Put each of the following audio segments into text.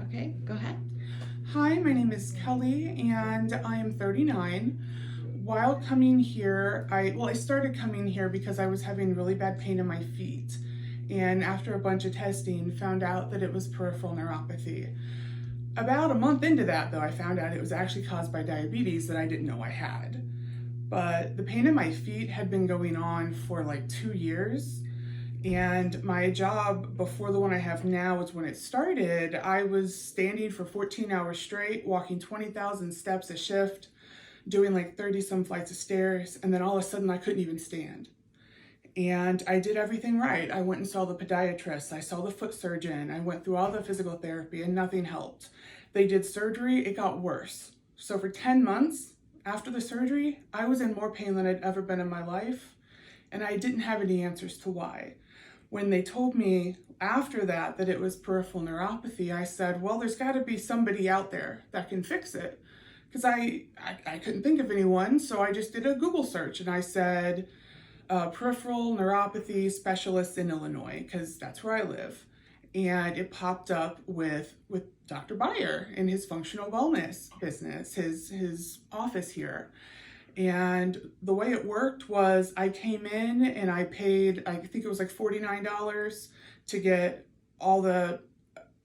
Okay, go ahead. Hi, my name is Kelly and I am 39. While coming here, I started coming here because I was having really bad pain in my feet. And after a bunch of testing, found out that it was peripheral neuropathy. About a month into that, though, I found out it was actually caused by diabetes that I didn't know I had. But the pain in my feet had been going on for like 2 years. And my job before the one I have now was when it started, I was standing for 14 hours straight, walking 20,000 steps a shift, doing like 30 some flights of stairs, and then all of a sudden I couldn't even stand. And I did everything right. I went and saw the podiatrist, I saw the foot surgeon, I went through all the physical therapy, and nothing helped. They did surgery, it got worse. So for 10 months after the surgery, I was in more pain than I'd ever been in my life, and I didn't have any answers to why. When they told me after that it was peripheral neuropathy, I said, well, there's got to be somebody out there that can fix it. Because I couldn't think of anyone, so I just did a Google search and I said, peripheral neuropathy specialist in Illinois, because that's where I live. And it popped up with Dr. Byer in his functional wellness business, his office here. And the way it worked was I came in and I paid, I think it was like $49 to get all the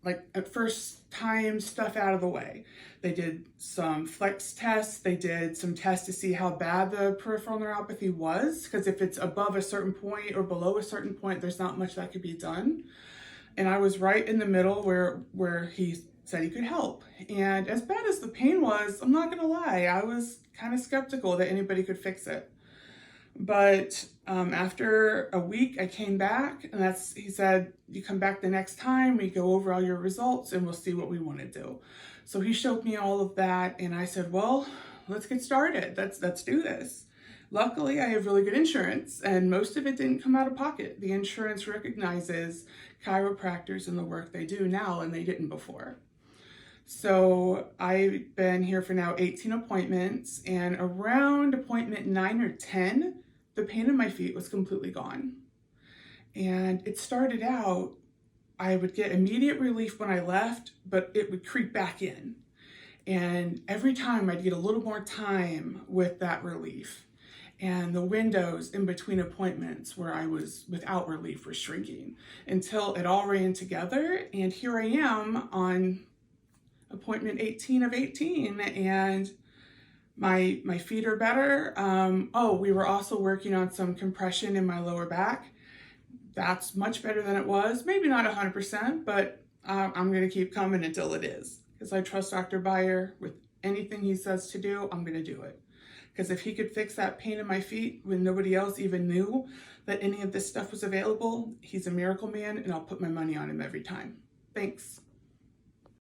like at first time stuff out of the way. They did some flex tests. They did some tests to see how bad the peripheral neuropathy was, because if it's above a certain point or below a certain point, there's not much that could be done. And I was right in the middle where he said he could help. And as bad as the pain was, I'm not gonna lie, I was kind of skeptical that anybody could fix it. But after a week, I came back, and he said, you come back the next time, we go over all your results, and we'll see what we want to do. So he showed me all of that, and I said, well, let's get started. Let's do this. Luckily, I have really good insurance, and most of it didn't come out of pocket. The insurance recognizes chiropractors and the work they do now, and they didn't before. So I've been here for now 18 appointments, and around appointment 9 or 10, the pain in my feet was completely gone. And it started out, I would get immediate relief when I left, but it would creep back in. And every time I'd get a little more time with that relief. And the windows in between appointments where I was without relief were shrinking until it all ran together. And here I am on appointment 18 of 18, and my feet are better. We were also working on some compression in my lower back. That's much better than it was. Maybe not 100%, but I'm going to keep coming until it is, because I trust Dr. Byer with anything he says to do. I'm going to do it, because if he could fix that pain in my feet when nobody else even knew that any of this stuff was available, he's a miracle man, and I'll put my money on him every time. Thanks.